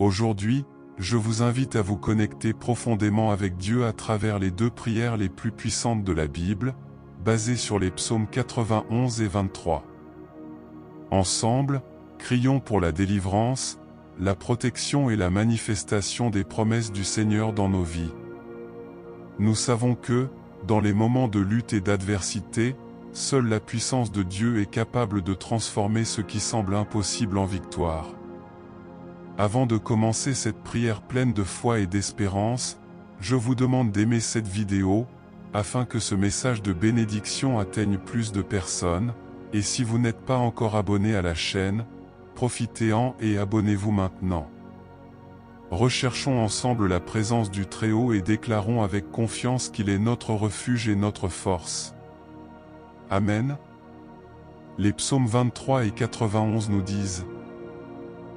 Aujourd'hui, je vous invite à vous connecter profondément avec Dieu à travers les deux prières les plus puissantes de la Bible, basées sur les psaumes 91 et 23. Ensemble, crions pour la délivrance, la protection et la manifestation des promesses du Seigneur dans nos vies. Nous savons que, dans les moments de lutte et d'adversité, seule la puissance de Dieu est capable de transformer ce qui semble impossible en victoire. Avant de commencer cette prière pleine de foi et d'espérance, je vous demande d'aimer cette vidéo, afin que ce message de bénédiction atteigne plus de personnes, et si vous n'êtes pas encore abonné à la chaîne, profitez-en et abonnez-vous maintenant. Recherchons ensemble la présence du Très-Haut et déclarons avec confiance qu'il est notre refuge et notre force. Amen. Les psaumes 23 et 91 nous disent: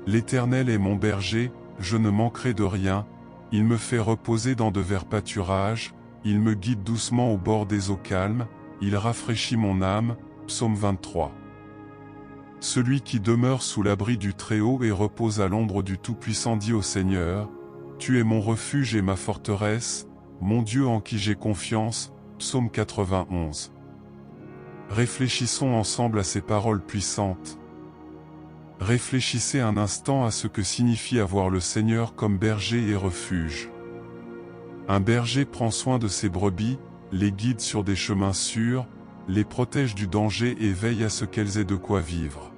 L'Éternel est mon berger, je ne manquerai de rien, il me fait reposer dans de verts pâturages, il me guide doucement au bord des eaux calmes, il rafraîchit mon âme. Psaume 23. Celui qui demeure sous l'abri du Très-Haut et repose à l'ombre du Tout-Puissant dit au Seigneur: Tu es mon refuge et ma forteresse, mon Dieu en qui j'ai confiance. Psaume 91. Réfléchissons ensemble à ces paroles puissantes. Réfléchissez un instant à ce que signifie avoir le Seigneur comme berger et refuge. Un berger prend soin de ses brebis, les guide sur des chemins sûrs, les protège du danger et veille à ce qu'elles aient de quoi vivre.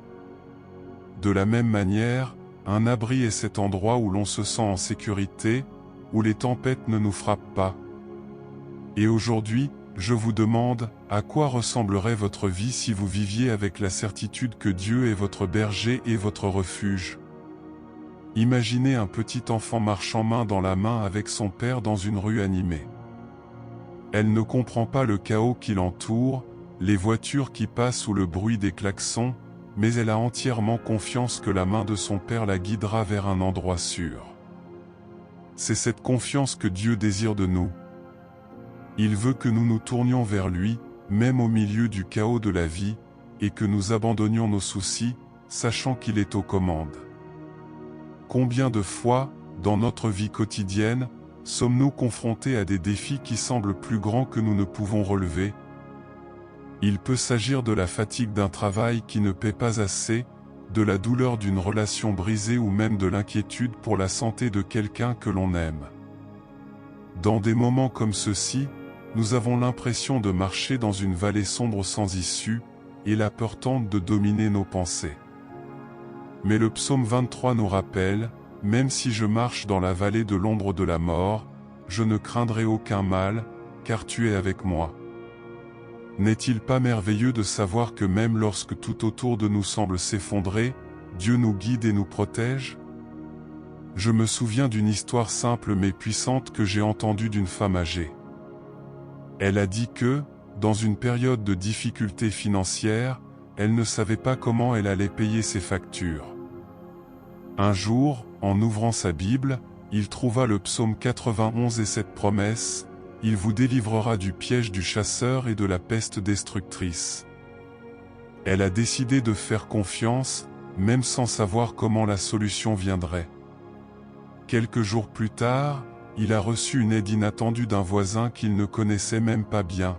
De la même manière, un abri est cet endroit où l'on se sent en sécurité, où les tempêtes ne nous frappent pas. Et aujourd'hui, je vous demande, à quoi ressemblerait votre vie si vous viviez avec la certitude que Dieu est votre berger et votre refuge? Imaginez un petit enfant marchant main dans la main avec son père dans une rue animée. Elle ne comprend pas le chaos qui l'entoure, les voitures qui passent ou le bruit des klaxons, mais elle a entièrement confiance que la main de son père la guidera vers un endroit sûr. C'est cette confiance que Dieu désire de nous. Il veut que nous nous tournions vers lui, même au milieu du chaos de la vie, et que nous abandonnions nos soucis, sachant qu'il est aux commandes. Combien de fois, dans notre vie quotidienne, sommes-nous confrontés à des défis qui semblent plus grands que nous ne pouvons relever? Il peut s'agir de la fatigue d'un travail qui ne paie pas assez, de la douleur d'une relation brisée ou même de l'inquiétude pour la santé de quelqu'un que l'on aime. Dans des moments comme ceux-ci, nous avons l'impression de marcher dans une vallée sombre sans issue, et la peur tente de dominer nos pensées. Mais le psaume 23 nous rappelle: Même si je marche dans la vallée de l'ombre de la mort, je ne craindrai aucun mal, car tu es avec moi. N'est-il pas merveilleux de savoir que même lorsque tout autour de nous semble s'effondrer, Dieu nous guide et nous protège? Je me souviens d'une histoire simple mais puissante que j'ai entendue d'une femme âgée. Elle a dit que, dans une période de difficulté financière, elle ne savait pas comment elle allait payer ses factures. Un jour, en ouvrant sa Bible, il trouva le psaume 91 et cette promesse: Il vous délivrera du piège du chasseur et de la peste destructrice. Elle a décidé de faire confiance, même sans savoir comment la solution viendrait. Quelques jours plus tard, il a reçu une aide inattendue d'un voisin qu'il ne connaissait même pas bien.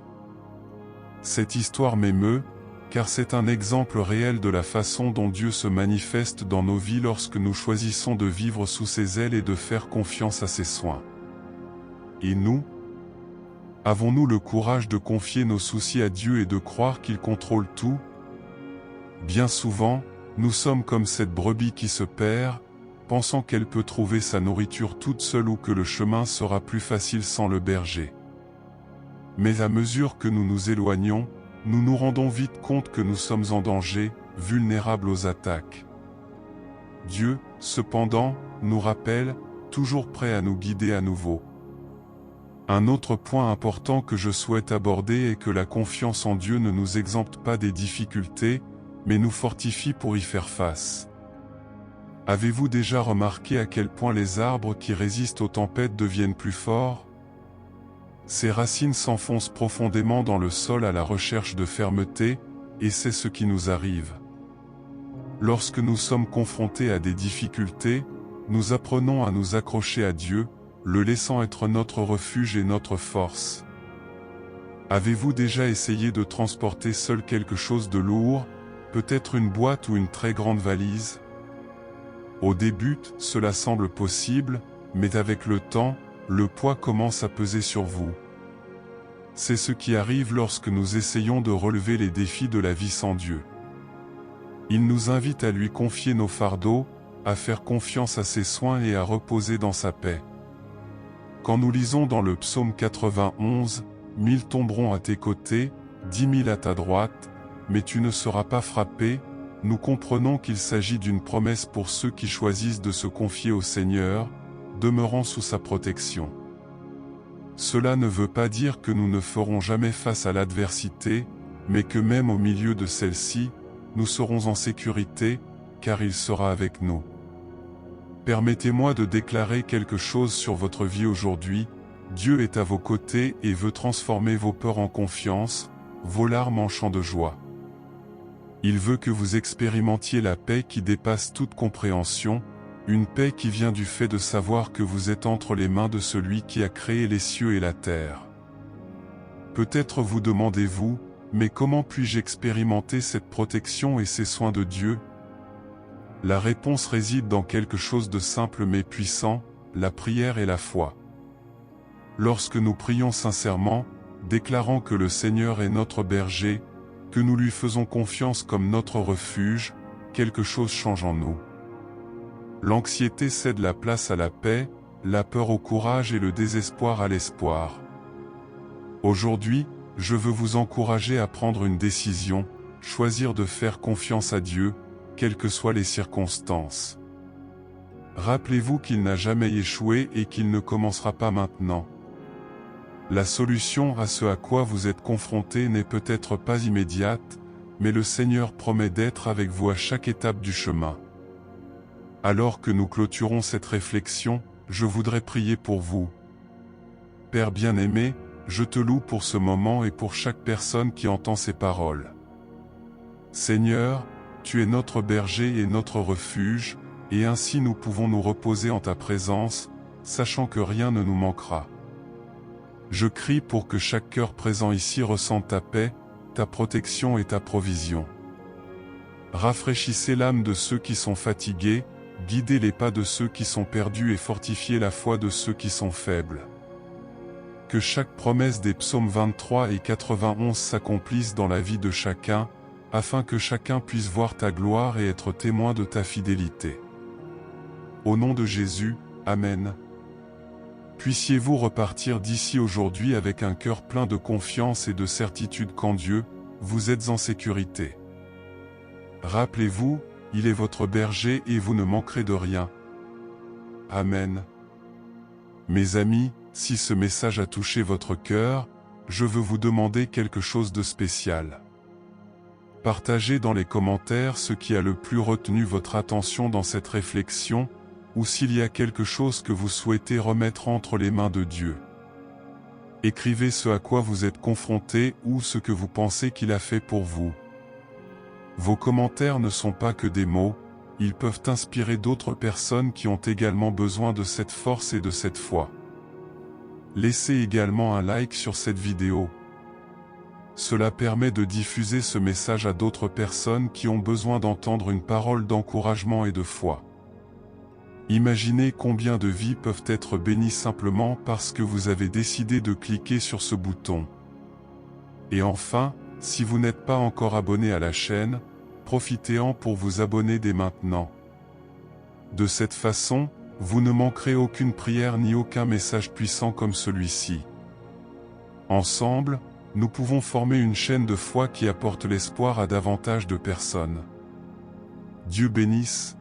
Cette histoire m'émeut, car c'est un exemple réel de la façon dont Dieu se manifeste dans nos vies lorsque nous choisissons de vivre sous ses ailes et de faire confiance à ses soins. Et nous? Avons-nous le courage de confier nos soucis à Dieu et de croire qu'il contrôle tout? Bien souvent, nous sommes comme cette brebis qui se perd, pensant qu'elle peut trouver sa nourriture toute seule ou que le chemin sera plus facile sans le berger. Mais à mesure que nous nous éloignons, nous nous rendons vite compte que nous sommes en danger, vulnérables aux attaques. Dieu, cependant, nous rappelle, toujours prêt à nous guider à nouveau. Un autre point important que je souhaite aborder est que la confiance en Dieu ne nous exempte pas des difficultés, mais nous fortifie pour y faire face. Avez-vous déjà remarqué à quel point les arbres qui résistent aux tempêtes deviennent plus forts? Ces racines s'enfoncent profondément dans le sol à la recherche de fermeté, et c'est ce qui nous arrive. Lorsque nous sommes confrontés à des difficultés, nous apprenons à nous accrocher à Dieu, le laissant être notre refuge et notre force. Avez-vous déjà essayé de transporter seul quelque chose de lourd, peut-être une boîte ou une très grande valise? Au début, cela semble possible, mais avec le temps, le poids commence à peser sur vous. C'est ce qui arrive lorsque nous essayons de relever les défis de la vie sans Dieu. Il nous invite à lui confier nos fardeaux, à faire confiance à ses soins et à reposer dans sa paix. Quand nous lisons dans le psaume 91, « 1000 tomberont à tes côtés, 10 000 à ta droite, mais tu ne seras pas frappé », nous comprenons qu'il s'agit d'une promesse pour ceux qui choisissent de se confier au Seigneur, demeurant sous sa protection. Cela ne veut pas dire que nous ne ferons jamais face à l'adversité, mais que même au milieu de celle-ci, nous serons en sécurité, car il sera avec nous. Permettez-moi de déclarer quelque chose sur votre vie aujourd'hui. Dieu est à vos côtés et veut transformer vos peurs en confiance, vos larmes en chants de joie. Il veut que vous expérimentiez la paix qui dépasse toute compréhension, une paix qui vient du fait de savoir que vous êtes entre les mains de celui qui a créé les cieux et la terre. Peut-être vous demandez-vous, mais comment puis-je expérimenter cette protection et ces soins de Dieu? La réponse réside dans quelque chose de simple mais puissant, la prière et la foi. Lorsque nous prions sincèrement, déclarant que le Seigneur est notre berger, que nous lui faisons confiance comme notre refuge, quelque chose change en nous. L'anxiété cède la place à la paix, la peur au courage et le désespoir à l'espoir. Aujourd'hui, je veux vous encourager à prendre une décision, choisir de faire confiance à Dieu, quelles que soient les circonstances. Rappelez-vous qu'il n'a jamais échoué et qu'il ne commencera pas maintenant. La solution à ce à quoi vous êtes confronté n'est peut-être pas immédiate, mais le Seigneur promet d'être avec vous à chaque étape du chemin. Alors que nous clôturons cette réflexion, je voudrais prier pour vous. Père bien-aimé, je te loue pour ce moment et pour chaque personne qui entend ces paroles. Seigneur, tu es notre berger et notre refuge, et ainsi nous pouvons nous reposer en ta présence, sachant que rien ne nous manquera. Je crie pour que chaque cœur présent ici ressente ta paix, ta protection et ta provision. Rafraîchissez l'âme de ceux qui sont fatigués, guidez les pas de ceux qui sont perdus et fortifiez la foi de ceux qui sont faibles. Que chaque promesse des psaumes 23 et 91 s'accomplisse dans la vie de chacun, afin que chacun puisse voir ta gloire et être témoin de ta fidélité. Au nom de Jésus, Amen. Puissiez-vous repartir d'ici aujourd'hui avec un cœur plein de confiance et de certitude qu'en Dieu, vous êtes en sécurité. Rappelez-vous, il est votre berger et vous ne manquerez de rien. Amen. Mes amis, si ce message a touché votre cœur, je veux vous demander quelque chose de spécial. Partagez dans les commentaires ce qui a le plus retenu votre attention dans cette réflexion, ou s'il y a quelque chose que vous souhaitez remettre entre les mains de Dieu. Écrivez ce à quoi vous êtes confronté ou ce que vous pensez qu'il a fait pour vous. Vos commentaires ne sont pas que des mots, ils peuvent inspirer d'autres personnes qui ont également besoin de cette force et de cette foi. Laissez également un like sur cette vidéo. Cela permet de diffuser ce message à d'autres personnes qui ont besoin d'entendre une parole d'encouragement et de foi. Imaginez combien de vies peuvent être bénies simplement parce que vous avez décidé de cliquer sur ce bouton. Et enfin, si vous n'êtes pas encore abonné à la chaîne, profitez-en pour vous abonner dès maintenant. De cette façon, vous ne manquerez aucune prière ni aucun message puissant comme celui-ci. Ensemble, nous pouvons former une chaîne de foi qui apporte l'espoir à davantage de personnes. Dieu bénisse.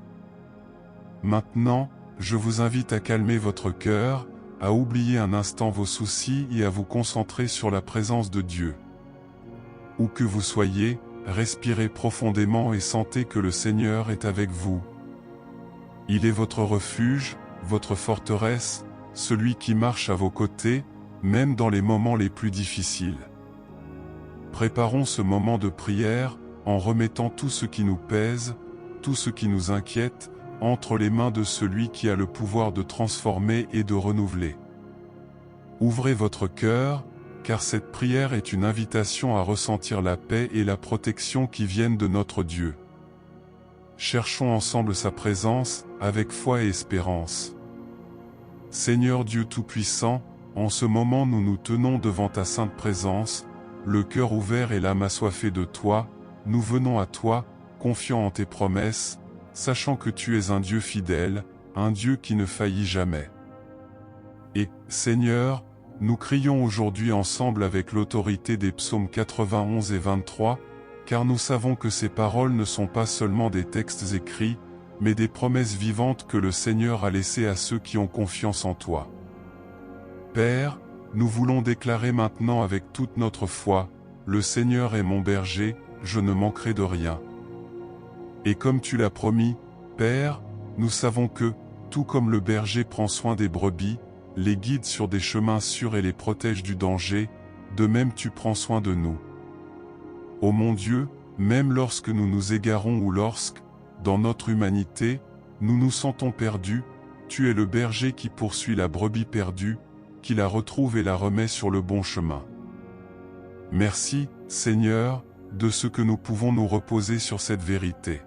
Maintenant, je vous invite à calmer votre cœur, à oublier un instant vos soucis et à vous concentrer sur la présence de Dieu. Où que vous soyez, respirez profondément et sentez que le Seigneur est avec vous. Il est votre refuge, votre forteresse, celui qui marche à vos côtés, même dans les moments les plus difficiles. Préparons ce moment de prière, en remettant tout ce qui nous pèse, tout ce qui nous inquiète, entre les mains de celui qui a le pouvoir de transformer et de renouveler. Ouvrez votre cœur, car cette prière est une invitation à ressentir la paix et la protection qui viennent de notre Dieu. Cherchons ensemble sa présence, avec foi et espérance. Seigneur Dieu Tout-Puissant, en ce moment nous nous tenons devant ta sainte présence, le cœur ouvert et l'âme assoiffée de toi, nous venons à toi, confiants en tes promesses, sachant que tu es un Dieu fidèle, un Dieu qui ne faillit jamais. Et, Seigneur, nous crions aujourd'hui ensemble avec l'autorité des psaumes 91 et 23, car nous savons que ces paroles ne sont pas seulement des textes écrits, mais des promesses vivantes que le Seigneur a laissées à ceux qui ont confiance en toi. Père, nous voulons déclarer maintenant avec toute notre foi, le Seigneur est mon berger, je ne manquerai de rien. Et comme tu l'as promis, Père, nous savons que, tout comme le berger prend soin des brebis, les guide sur des chemins sûrs et les protège du danger, de même tu prends soin de nous. Ô mon Dieu, même lorsque nous nous égarons ou lorsque, dans notre humanité, nous nous sentons perdus, tu es le berger qui poursuit la brebis perdue, qui la retrouve et la remet sur le bon chemin. Merci, Seigneur, de ce que nous pouvons nous reposer sur cette vérité.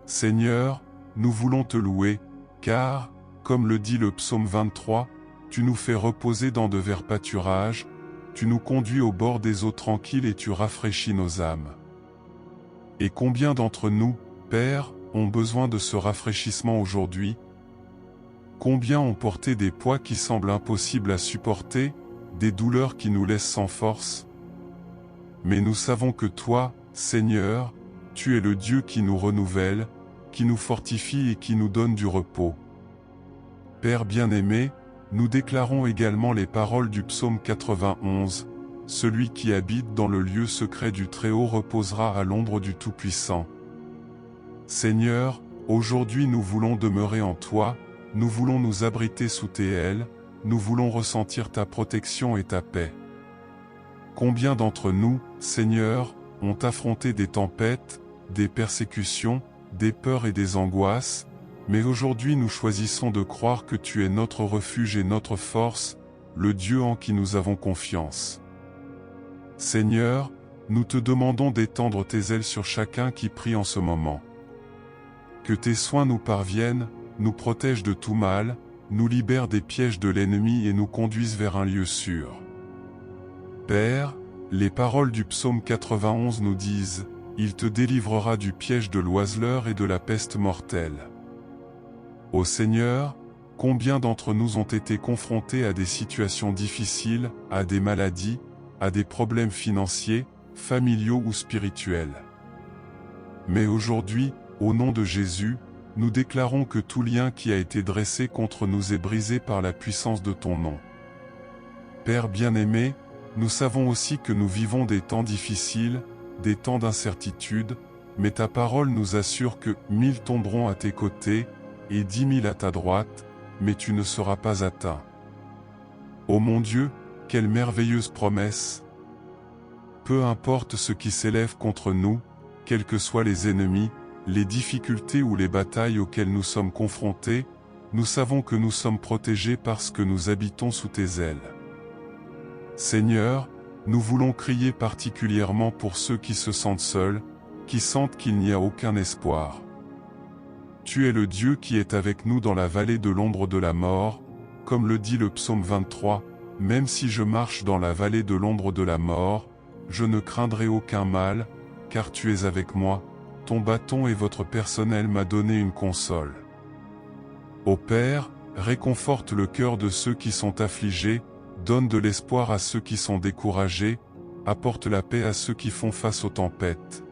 Seigneur, nous voulons te louer, car, comme le dit le psaume 23, tu nous fais reposer dans de verts pâturages, tu nous conduis au bord des eaux tranquilles et tu rafraîchis nos âmes. Et combien d'entre nous, Père, ont besoin de ce rafraîchissement aujourd'hui? Combien ont porté des poids qui semblent impossibles à supporter, des douleurs qui nous laissent sans force? Mais nous savons que toi, Seigneur, tu es le Dieu qui nous renouvelle, qui nous fortifie et qui nous donne du repos. Père bien-aimé, nous déclarons également les paroles du psaume 91, « Celui qui habite dans le lieu secret du Très-Haut reposera à l'ombre du Tout-Puissant. » Seigneur, aujourd'hui nous voulons demeurer en toi, nous voulons nous abriter sous tes ailes, nous voulons ressentir ta protection et ta paix. Combien d'entre nous, Seigneur, ont affronté des tempêtes, des persécutions, des peurs et des angoisses, mais aujourd'hui nous choisissons de croire que tu es notre refuge et notre force, le Dieu en qui nous avons confiance. Seigneur, nous te demandons d'étendre tes ailes sur chacun qui prie en ce moment. Que tes soins nous parviennent, nous protègent de tout mal, nous libèrent des pièges de l'ennemi et nous conduisent vers un lieu sûr. Père, les paroles du psaume 91 nous disent « Il te délivrera du piège de l'oiseleur et de la peste mortelle ». Ô Seigneur, combien d'entre nous ont été confrontés à des situations difficiles, à des maladies, à des problèmes financiers, familiaux ou spirituels. Mais aujourd'hui, au nom de Jésus, nous déclarons que tout lien qui a été dressé contre nous est brisé par la puissance de ton nom. Père bien-aimé, nous savons aussi que nous vivons des temps difficiles, des temps d'incertitude, mais ta parole nous assure que 1000 tomberont à tes côtés, et 10 000 à ta droite, mais tu ne seras pas atteint. Ô mon Dieu, quelle merveilleuse promesse! Peu importe ce qui s'élève contre nous, quels que soient les ennemis, les difficultés ou les batailles auxquelles nous sommes confrontés, nous savons que nous sommes protégés parce que nous habitons sous tes ailes. Seigneur, nous voulons crier particulièrement pour ceux qui se sentent seuls, qui sentent qu'il n'y a aucun espoir. Tu es le Dieu qui est avec nous dans la vallée de l'ombre de la mort, comme le dit le psaume 23, « Même si je marche dans la vallée de l'ombre de la mort, je ne craindrai aucun mal, car tu es avec moi, ton bâton et votre personnel m'a donné une console. » Ô Père, réconforte le cœur de ceux qui sont affligés, donne de l'espoir à ceux qui sont découragés, apporte la paix à ceux qui font face aux tempêtes.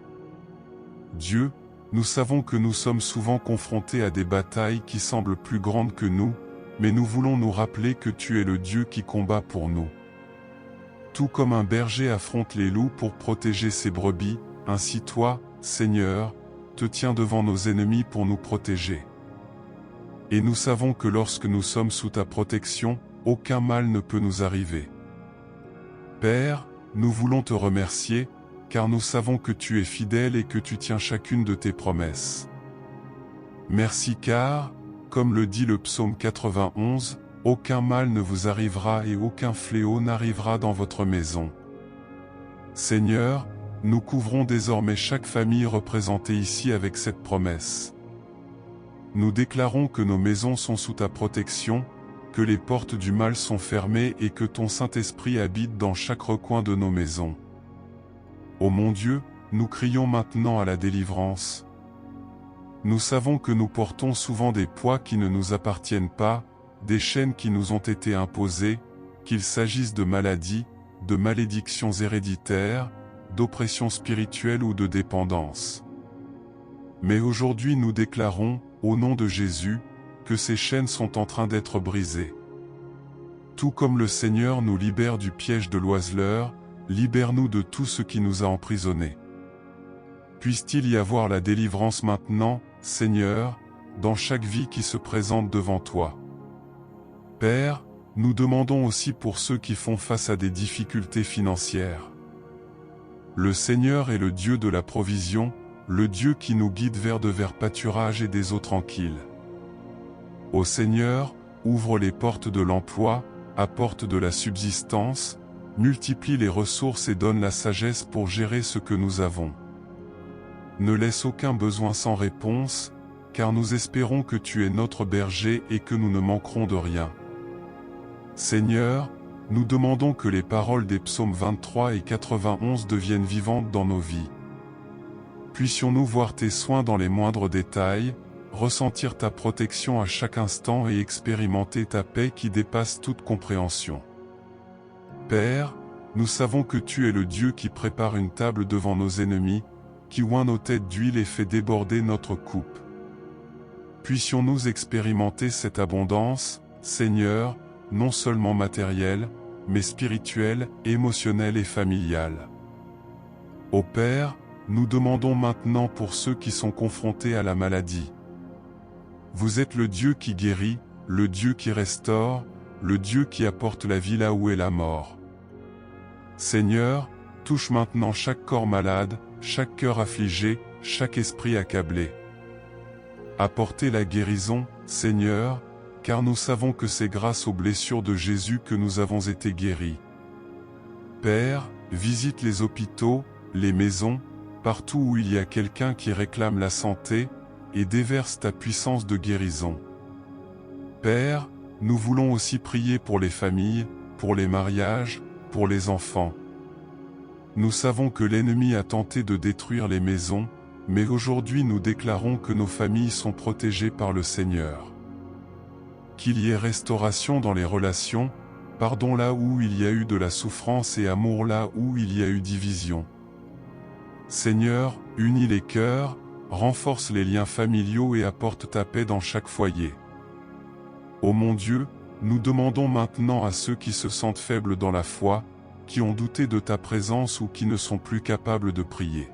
Dieu, nous savons que nous sommes souvent confrontés à des batailles qui semblent plus grandes que nous, mais nous voulons nous rappeler que tu es le Dieu qui combat pour nous. Tout comme un berger affronte les loups pour protéger ses brebis, ainsi toi, Seigneur, te tiens devant nos ennemis pour nous protéger. Et nous savons que lorsque nous sommes sous ta protection, aucun mal ne peut nous arriver. Père, nous voulons te remercier, car nous savons que tu es fidèle et que tu tiens chacune de tes promesses. Merci car, comme le dit le psaume 91, aucun mal ne vous arrivera et aucun fléau n'arrivera dans votre maison. Seigneur, nous couvrons désormais chaque famille représentée ici avec cette promesse. Nous déclarons que nos maisons sont sous ta protection, que les portes du mal sont fermées et que ton Saint-Esprit habite dans chaque recoin de nos maisons. Ô mon Dieu, nous crions maintenant à la délivrance. Nous savons que nous portons souvent des poids qui ne nous appartiennent pas, des chaînes qui nous ont été imposées, qu'il s'agisse de maladies, de malédictions héréditaires, d'oppression spirituelle ou de dépendance. Mais aujourd'hui nous déclarons, au nom de Jésus, que ces chaînes sont en train d'être brisées. Tout comme le Seigneur nous libère du piège de l'oiseleur, libère-nous de tout ce qui nous a emprisonnés. Puisse-t-il y avoir la délivrance maintenant, Seigneur, dans chaque vie qui se présente devant toi. Père, nous demandons aussi pour ceux qui font face à des difficultés financières. Le Seigneur est le Dieu de la provision, le Dieu qui nous guide vers de verts pâturages et des eaux tranquilles. Ô Seigneur, ouvre les portes de l'emploi, apporte de la subsistance, multiplie les ressources et donne la sagesse pour gérer ce que nous avons. Ne laisse aucun besoin sans réponse, car nous espérons que tu es notre berger et que nous ne manquerons de rien. Seigneur, nous demandons que les paroles des psaumes 23 et 91 deviennent vivantes dans nos vies. Puissions-nous voir tes soins dans les moindres détails, ressentir ta protection à chaque instant et expérimenter ta paix qui dépasse toute compréhension. Père, nous savons que tu es le Dieu qui prépare une table devant nos ennemis, qui oint nos têtes d'huile et fait déborder notre coupe. Puissions-nous expérimenter cette abondance, Seigneur, non seulement matérielle, mais spirituelle, émotionnelle et familiale. Ô Père, nous demandons maintenant pour ceux qui sont confrontés à la maladie. Vous êtes le Dieu qui guérit, le Dieu qui restaure, le Dieu qui apporte la vie là où est la mort. Seigneur, touche maintenant chaque corps malade, chaque cœur affligé, chaque esprit accablé. Apportez la guérison, Seigneur, car nous savons que c'est grâce aux blessures de Jésus que nous avons été guéris. Père, visite les hôpitaux, les maisons, partout où il y a quelqu'un qui réclame la santé, et déverse ta puissance de guérison. Père, nous voulons aussi prier pour les familles, pour les mariages, pour les enfants. Nous savons que l'ennemi a tenté de détruire les maisons, mais aujourd'hui nous déclarons que nos familles sont protégées par le Seigneur. Qu'il y ait restauration dans les relations, pardon là où il y a eu de la souffrance et amour là où il y a eu division. Seigneur, unis les cœurs, renforce les liens familiaux et apporte ta paix dans chaque foyer. Ô mon Dieu, nous demandons maintenant à ceux qui se sentent faibles dans la foi, qui ont douté de ta présence ou qui ne sont plus capables de prier.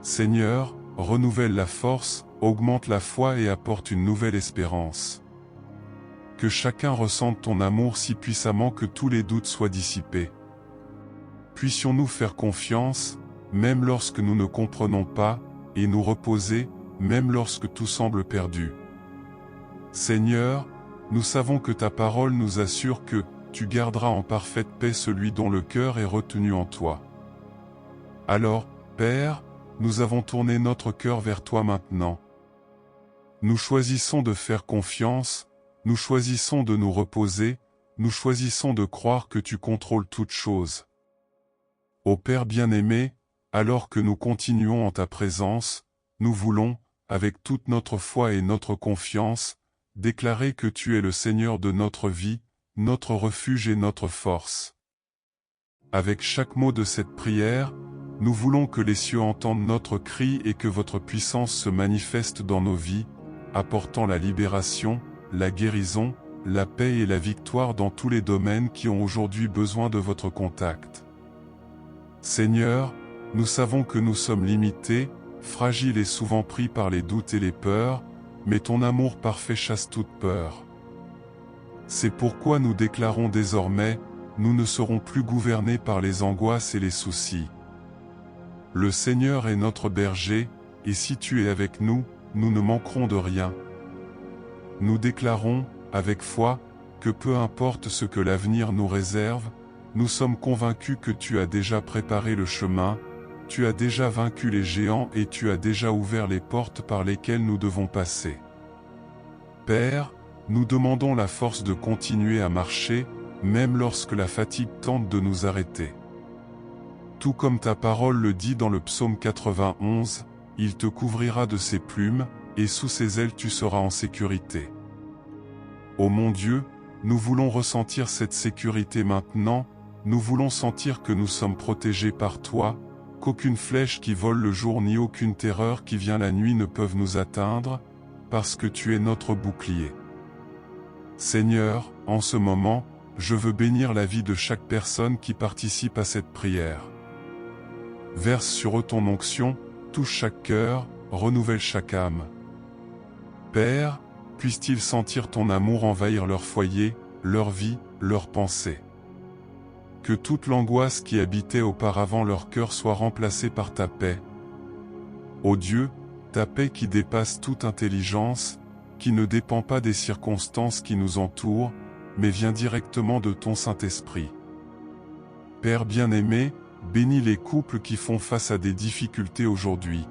Seigneur, renouvelle la force, augmente la foi et apporte une nouvelle espérance. Que chacun ressente ton amour si puissamment que tous les doutes soient dissipés. Puissions-nous faire confiance, même lorsque nous ne comprenons pas, et nous reposer, même lorsque tout semble perdu. Seigneur, nous savons que ta parole nous assure que tu garderas en parfaite paix celui dont le cœur est retenu en toi. Alors, Père, nous avons tourné notre cœur vers toi maintenant. Nous choisissons de faire confiance, nous choisissons de nous reposer, nous choisissons de croire que tu contrôles toutes choses. Ô Père bien-aimé, alors que nous continuons en ta présence, nous voulons, avec toute notre foi et notre confiance, déclarer que tu es le Seigneur de notre vie, notre refuge et notre force. Avec chaque mot de cette prière, nous voulons que les cieux entendent notre cri et que votre puissance se manifeste dans nos vies, apportant la libération, la guérison, la paix et la victoire dans tous les domaines qui ont aujourd'hui besoin de votre contact. Seigneur, nous savons que nous sommes limités, fragiles et souvent pris par les doutes et les peurs, mais ton amour parfait chasse toute peur. C'est pourquoi nous déclarons désormais, nous ne serons plus gouvernés par les angoisses et les soucis. Le Seigneur est notre berger, et si tu es avec nous, nous ne manquerons de rien. Nous déclarons, avec foi, que peu importe ce que l'avenir nous réserve, nous sommes convaincus que tu as déjà préparé le chemin, tu as déjà vaincu les géants et tu as déjà ouvert les portes par lesquelles nous devons passer. Père, nous demandons la force de continuer à marcher, même lorsque la fatigue tente de nous arrêter. Tout comme ta parole le dit dans le psaume 91, il te couvrira de ses plumes, et sous ses ailes tu seras en sécurité. Ô mon Dieu, nous voulons ressentir cette sécurité maintenant, nous voulons sentir que nous sommes protégés par toi, qu'aucune flèche qui vole le jour ni aucune terreur qui vient la nuit ne peuvent nous atteindre, parce que tu es notre bouclier. Seigneur, en ce moment, je veux bénir la vie de chaque personne qui participe à cette prière. Verse sur eux ton onction, touche chaque cœur, renouvelle chaque âme. Père, puissent-ils sentir ton amour envahir leur foyer, leur vie, leurs pensées. Que toute l'angoisse qui habitait auparavant leur cœur soit remplacée par ta paix. Ô Dieu, ta paix qui dépasse toute intelligence, qui ne dépend pas des circonstances qui nous entourent, mais vient directement de ton Saint-Esprit. Père bien-aimé, bénis les couples qui font face à des difficultés aujourd'hui.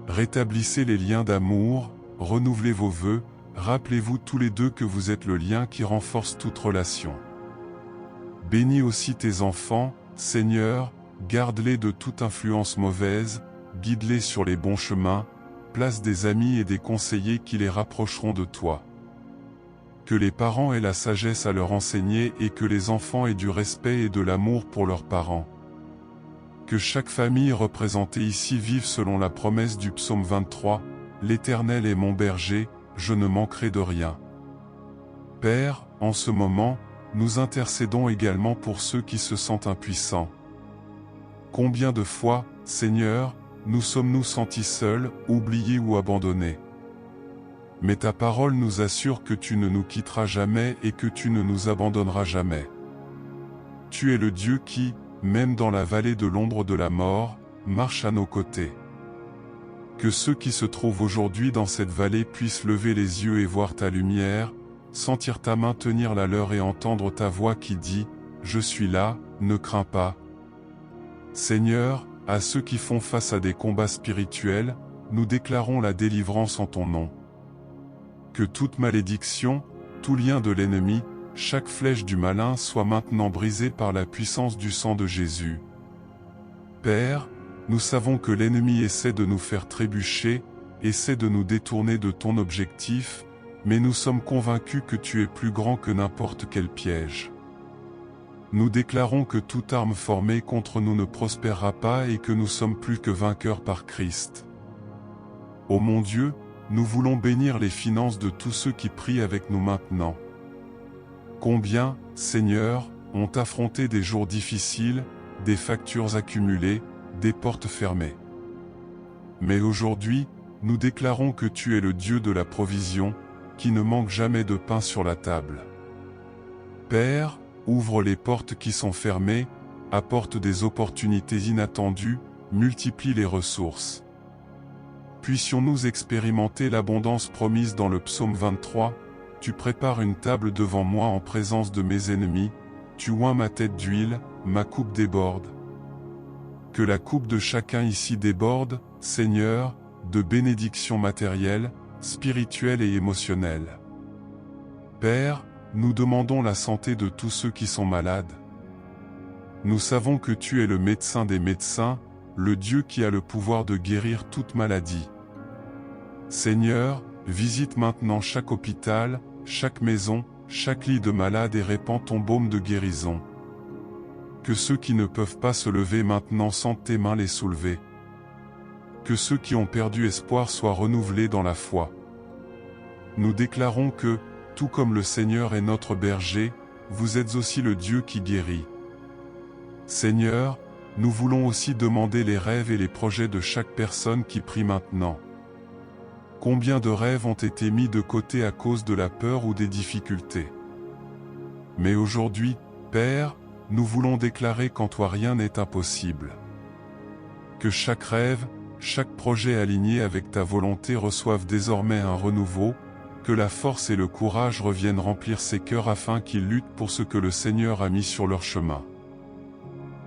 Rétablissez les liens d'amour, renouvelez vos vœux, rappelez-vous tous les deux que vous êtes le lien qui renforce toute relation. Bénis aussi tes enfants, Seigneur, garde-les de toute influence mauvaise, guide-les sur les bons chemins, place des amis et des conseillers qui les rapprocheront de toi. Que les parents aient la sagesse à leur enseigner et que les enfants aient du respect et de l'amour pour leurs parents. Que chaque famille représentée ici vive selon la promesse du psaume 23, « L'Éternel est mon berger, je ne manquerai de rien ». Père, en ce moment, nous intercédons également pour ceux qui se sentent impuissants. Combien de fois, Seigneur, nous sommes-nous sentis seuls, oubliés ou abandonnés? Mais ta parole nous assure que tu ne nous quitteras jamais et que tu ne nous abandonneras jamais. Tu es le Dieu qui, même dans la vallée de l'ombre de la mort, marche à nos côtés. Que ceux qui se trouvent aujourd'hui dans cette vallée puissent lever les yeux et voir ta lumière, sentir ta main tenir la leur et entendre ta voix qui dit « Je suis là, ne crains pas ». Seigneur, à ceux qui font face à des combats spirituels, nous déclarons la délivrance en ton nom. Que toute malédiction, tout lien de l'ennemi, chaque flèche du malin soit maintenant brisée par la puissance du sang de Jésus. Père, nous savons que l'ennemi essaie de nous faire trébucher, essaie de nous détourner de ton objectif, mais nous sommes convaincus que tu es plus grand que n'importe quel piège. Nous déclarons que toute arme formée contre nous ne prospérera pas et que nous sommes plus que vainqueurs par Christ. Ô mon Dieu, nous voulons bénir les finances de tous ceux qui prient avec nous maintenant. Combien, Seigneur, ont affronté des jours difficiles, des factures accumulées, des portes fermées. Mais aujourd'hui, nous déclarons que tu es le Dieu de la provision, qui ne manque jamais de pain sur la table. Père, ouvre les portes qui sont fermées, apporte des opportunités inattendues, multiplie les ressources. Puissions-nous expérimenter l'abondance promise dans le psaume 23, « Tu prépares une table devant moi en présence de mes ennemis, tu oins ma tête d'huile, ma coupe déborde. » Que la coupe de chacun ici déborde, Seigneur, de bénédictions matérielles, spirituelles et émotionnelles. Père, nous demandons la santé de tous ceux qui sont malades. Nous savons que tu es le médecin des médecins, le Dieu qui a le pouvoir de guérir toute maladie. Seigneur, visite maintenant chaque hôpital, chaque maison, chaque lit de malade et répands ton baume de guérison. Que ceux qui ne peuvent pas se lever maintenant sentent tes mains les soulever. Que ceux qui ont perdu espoir soient renouvelés dans la foi. Nous déclarons que, tout comme le Seigneur est notre berger, vous êtes aussi le Dieu qui guérit. Seigneur, nous voulons aussi demander les rêves et les projets de chaque personne qui prie maintenant. Combien de rêves ont été mis de côté à cause de la peur ou des difficultés? Mais aujourd'hui, Père, nous voulons déclarer qu'en toi rien n'est impossible. Que chaque rêve, chaque projet aligné avec ta volonté reçoive désormais un renouveau, que la force et le courage reviennent remplir ces cœurs afin qu'ils luttent pour ce que le Seigneur a mis sur leur chemin.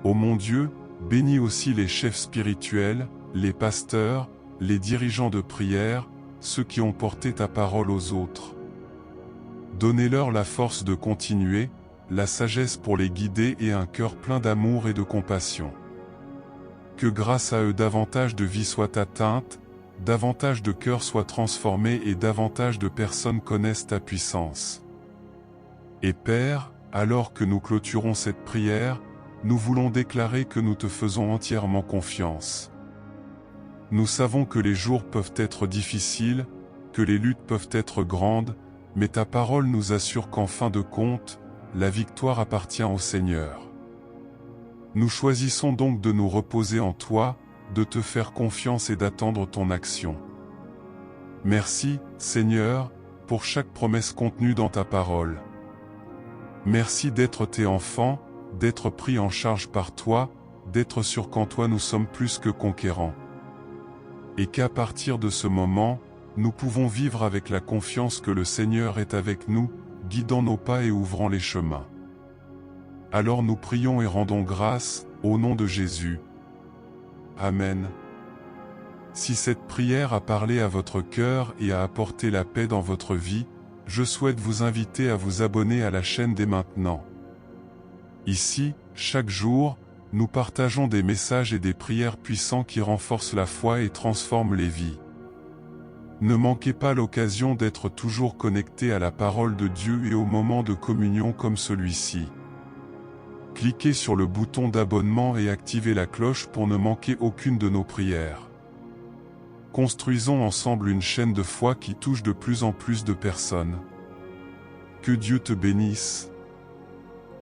Ô mon Dieu, bénis aussi les chefs spirituels, les pasteurs, les dirigeants de prière, ceux qui ont porté ta parole aux autres. Donnez-leur la force de continuer, la sagesse pour les guider et un cœur plein d'amour et de compassion. Que grâce à eux davantage de vie soit atteinte, davantage de cœurs soient transformés et davantage de personnes connaissent ta puissance. Et Père, alors que nous clôturons cette prière, nous voulons déclarer que nous te faisons entièrement confiance. Nous savons que les jours peuvent être difficiles, que les luttes peuvent être grandes, mais ta parole nous assure qu'en fin de compte, la victoire appartient au Seigneur. Nous choisissons donc de nous reposer en toi, de te faire confiance et d'attendre ton action. Merci, Seigneur, pour chaque promesse contenue dans ta parole. Merci d'être tes enfants, d'être pris en charge par toi, d'être sûr qu'en toi nous sommes plus que conquérants. Et qu'à partir de ce moment, nous pouvons vivre avec la confiance que le Seigneur est avec nous, guidant nos pas et ouvrant les chemins. Alors nous prions et rendons grâce, au nom de Jésus. Amen. Si cette prière a parlé à votre cœur et a apporté la paix dans votre vie, je souhaite vous inviter à vous abonner à la chaîne dès maintenant. Ici, chaque jour, nous partageons des messages et des prières puissants qui renforcent la foi et transforment les vies. Ne manquez pas l'occasion d'être toujours connecté à la parole de Dieu et aux moments de communion comme celui-ci. Cliquez sur le bouton d'abonnement et activez la cloche pour ne manquer aucune de nos prières. Construisons ensemble une chaîne de foi qui touche de plus en plus de personnes. Que Dieu te bénisse.